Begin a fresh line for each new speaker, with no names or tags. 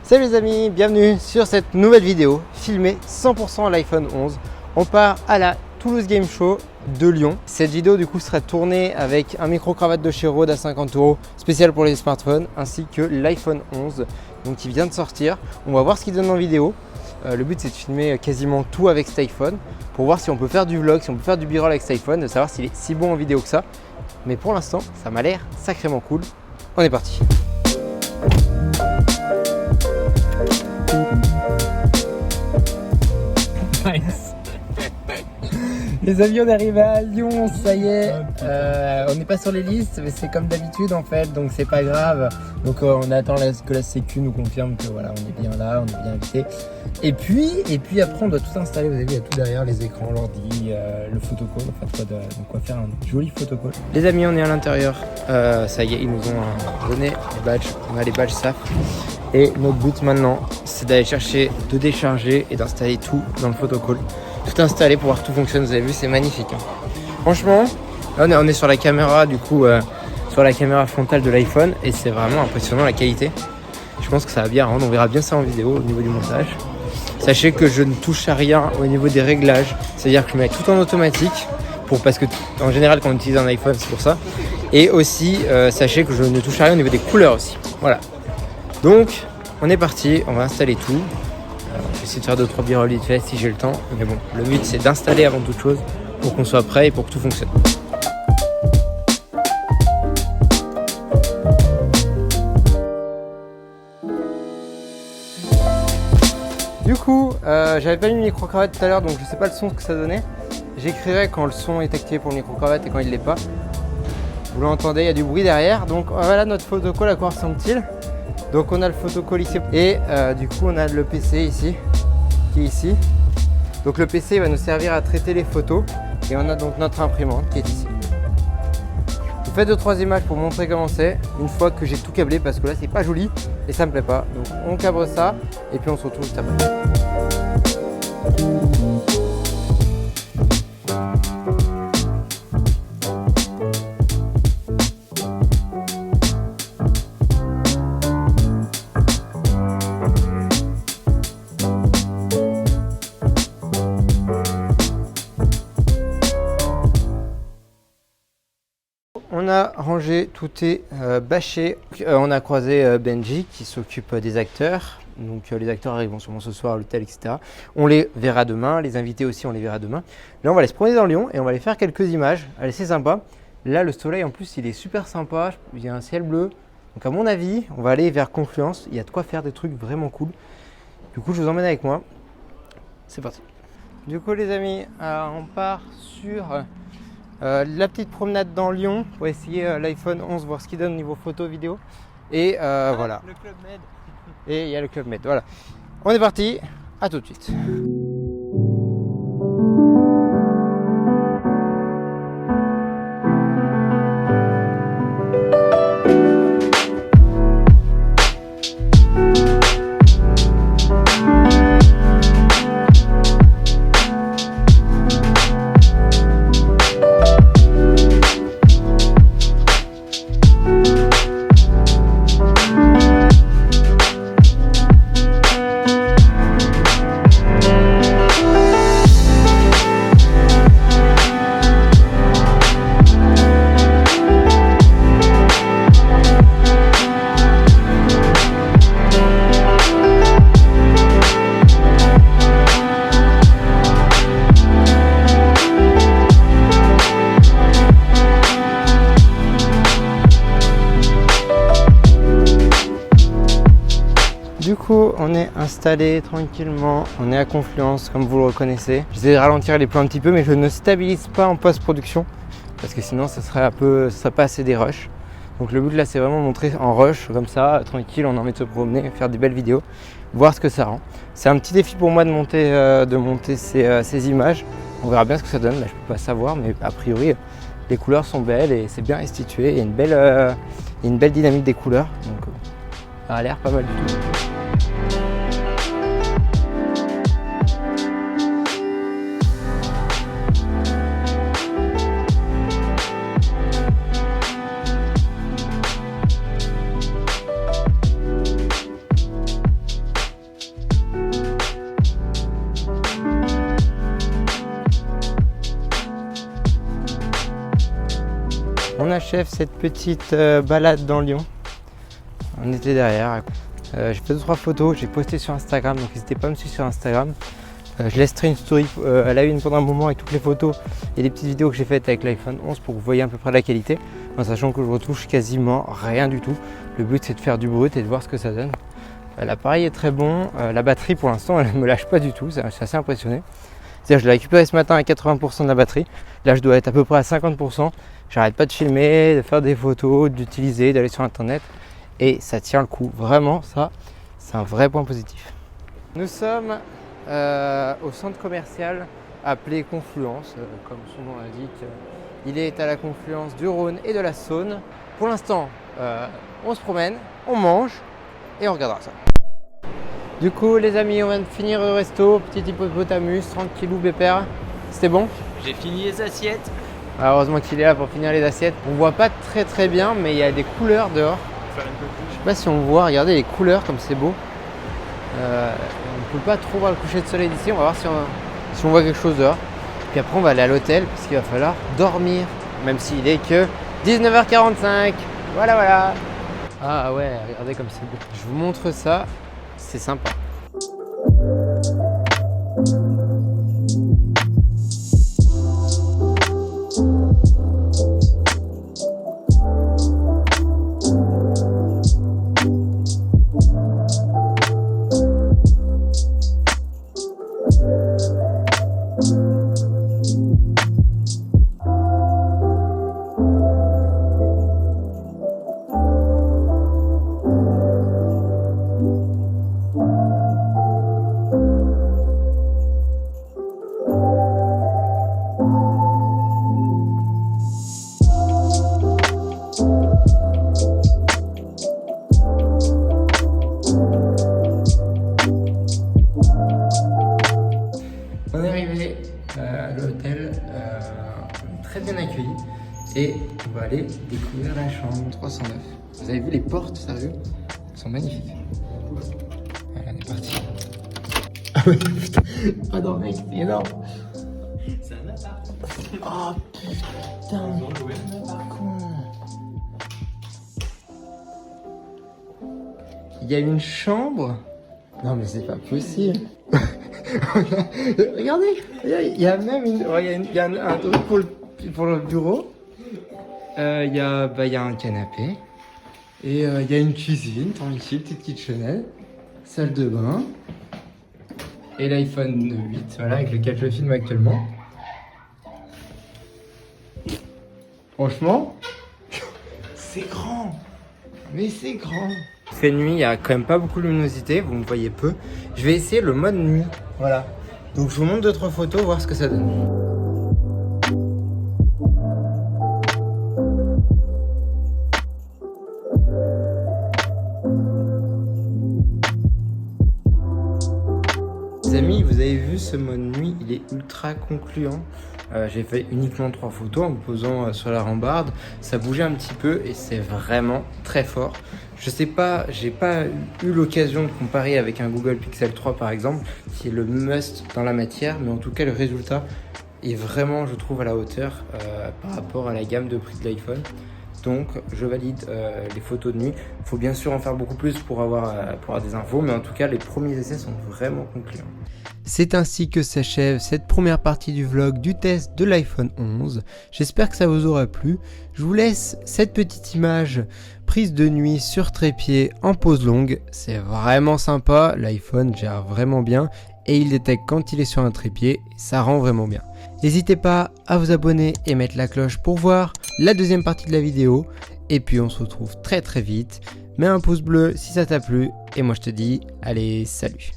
Salut les amis, bienvenue sur cette nouvelle vidéo filmée 100% à l'iPhone 11. On part à la Toulouse Game Show de Lyon. Cette vidéo du coup sera tournée avec un micro-cravate de chez Rode à 50 €, spécial pour les smartphones, ainsi que l'iPhone 11 donc, qui vient de sortir. On va voir ce qu'il donne en vidéo. Le but c'est de filmer quasiment tout avec cet iPhone pour voir si on peut faire du vlog, si on peut faire du b-roll avec cet iPhone, de savoir s'il est si bon en vidéo que ça. Mais pour l'instant, ça m'a l'air sacrément cool. On est parti. Nice. Les amis, on est arrivé à Lyon, ça y est. On n'est pas sur les listes, mais c'est comme d'habitude en fait, donc c'est pas grave. Donc on attend que la Sécu nous confirme que voilà, on est bien là, on est bien invité. Et puis après, on doit tout installer. Vous avez vu, il y a tout derrière, les écrans, l'ordi, le photocall. Enfin, quoi faire un joli photocall. Les amis, on est à l'intérieur. Ça y est, ils nous ont donné les badges. On a les badges SAF. Et notre but maintenant, c'est d'aller chercher, de décharger et d'installer tout dans le photocall. Tout installé pour voir que tout fonctionne. Vous avez vu, c'est magnifique. Hein. Franchement, là, on est sur la caméra, du coup, sur la caméra frontale de l'iPhone. Et c'est vraiment impressionnant la qualité. Je pense que ça va bien rendre. On verra bien ça en vidéo au niveau du montage. Sachez que je ne touche à rien au niveau des réglages. C'est-à-dire que je mets tout en automatique. Parce que en général, quand on utilise un iPhone, c'est pour ça. Et aussi, sachez que je ne touche à rien au niveau des couleurs aussi. Voilà. Donc, on est parti, on va installer tout. On va essayer de faire 2-3 b-roll vite fait si j'ai le temps. Mais bon, le but c'est d'installer avant toute chose pour qu'on soit prêt et pour que tout fonctionne. Du coup, j'avais pas mis le micro-cravate tout à l'heure, donc je sais pas le son que ça donnait. J'écrirai quand le son est activé pour le micro-cravate et quand il l'est pas. Vous l'entendez, il y a du bruit derrière. Donc voilà notre photocall, à quoi ressemble-t-il? Donc on a le photocall ici et du coup on a le PC ici qui est ici. Donc le PC va nous servir à traiter les photos et on a donc notre imprimante qui est ici. Je fais 2-3 images pour montrer comment c'est une fois que j'ai tout câblé parce que là c'est pas joli et ça me plaît pas. Donc on cabre ça et puis on se retrouve juste après. On a rangé, tout est bâché. On a croisé Benji qui s'occupe des acteurs. Donc les acteurs arriveront sûrement ce soir à l'hôtel, etc. On les verra demain. Les invités aussi, on les verra demain. Là, on va aller se promener dans Lyon et on va aller faire quelques images. Allez, c'est sympa. Là, le soleil, en plus, il est super sympa. Il y a un ciel bleu. Donc à mon avis, on va aller vers Confluence. Il y a de quoi faire des trucs vraiment cool. Du coup, je vous emmène avec moi. C'est parti. Du coup, les amis, on part sur... la petite promenade dans Lyon pour essayer l'iPhone 11, voir ce qu'il donne au niveau photo, vidéo. Et voilà. Le Club Med. Et il y a le Club Med. Voilà. On est parti. À tout de suite. Du coup, on est installé tranquillement, on est à Confluence comme vous le reconnaissez. J'essaie de ralentir les plans un petit peu mais je ne stabilise pas en post-production parce que sinon ça serait pas assez des rushs. Donc le but là c'est vraiment montrer en rush comme ça, tranquille, on a envie de se promener, faire des belles vidéos, voir ce que ça rend. C'est un petit défi pour moi de monter ces images. On verra bien ce que ça donne, là je peux pas savoir mais a priori les couleurs sont belles et c'est bien restitué, il y a une belle dynamique des couleurs. Donc ça a l'air pas mal du tout. achève cette petite balade dans Lyon. On était derrière. J'ai fait 2-3 photos, j'ai posté sur Instagram, donc n'hésitez pas à me suivre sur Instagram. Je laisserai une story à la une pendant un moment avec toutes les photos et les petites vidéos que j'ai faites avec l'iPhone 11 pour que vous voyez à peu près la qualité, en sachant que je retouche quasiment rien du tout. Le but c'est de faire du brut et de voir ce que ça donne. L'appareil est très bon, la batterie pour l'instant elle ne me lâche pas du tout, je suis assez impressionné. C'est-à-dire je l'ai récupéré ce matin à 80% de la batterie, là je dois être à peu près à 50%. J'arrête pas de filmer, de faire des photos, d'utiliser, d'aller sur internet et ça tient le coup. Vraiment ça, c'est un vrai point positif. Nous sommes au centre commercial appelé Confluence, comme son nom l'indique. Il est à la confluence du Rhône et de la Saône. Pour l'instant, on se promène, on mange et on regardera ça. Du coup les amis, on vient de finir le resto, petit hippopotamus, tranquillou pépère. C'était bon?
J'ai fini les assiettes.
Alors, heureusement qu'il est là pour finir les assiettes. On voit pas très bien, mais il y a des couleurs dehors. Je sais pas si on voit, regardez les couleurs comme c'est beau. On ne peut pas trop voir le coucher de soleil d'ici, on va voir si on voit quelque chose dehors. Puis après on va aller à l'hôtel parce qu'il va falloir dormir, même s'il est que 19h45. Voilà. Ah ouais, regardez comme c'est beau. Je vous montre ça, c'est sympa. On est arrivé à l'hôtel, très bien accueilli et on va aller découvrir la chambre 309. Vous avez vu les portes, sérieux? Elles sont magnifiques. Allez, on est parti. Ah oui, putain. Ah non mec, c'est énorme.
C'est un appart.
Oh putain. Con. Il y a une chambre? Non mais c'est pas possible. Regardez, il y a même il y a un truc pour le bureau. Il y a un canapé. Et il y a une cuisine, tranquille, petite kitchenette. Salle de bain. Et l'iPhone 8, voilà, avec lequel je filme actuellement. Franchement, c'est grand. Mais c'est grand. Il fait nuit, il n'y a quand même pas beaucoup de luminosité, vous me voyez peu. Je vais essayer le mode nuit. Voilà. Donc je vous montre 2-3 photos, voir ce que ça donne. Les amis, vous avez vu ce mode nuit, il est ultra concluant. J'ai fait uniquement 3 photos en me posant sur la rambarde. Ça bougeait un petit peu et c'est vraiment très fort. Je sais pas, j'ai pas eu l'occasion de comparer avec un Google Pixel 3 par exemple, qui est le must dans la matière, mais en tout cas le résultat est vraiment, je trouve, à la hauteur par rapport à la gamme de prix de l'iPhone. Donc je valide les photos de nuit. Il faut bien sûr en faire beaucoup plus pour avoir des infos, mais en tout cas les premiers essais sont vraiment concluants. C'est ainsi que s'achève cette première partie du vlog du test de l'iPhone 11. J'espère que ça vous aura plu. Je vous laisse cette petite image prise de nuit sur trépied en pause longue. C'est vraiment sympa, l'iPhone gère vraiment bien et il détecte quand il est sur un trépied. Ça rend vraiment bien. N'hésitez pas à vous abonner et mettre la cloche pour voir la deuxième partie de la vidéo. Et puis on se retrouve très vite. Mets un pouce bleu si ça t'a plu. Et moi je te dis, allez, salut!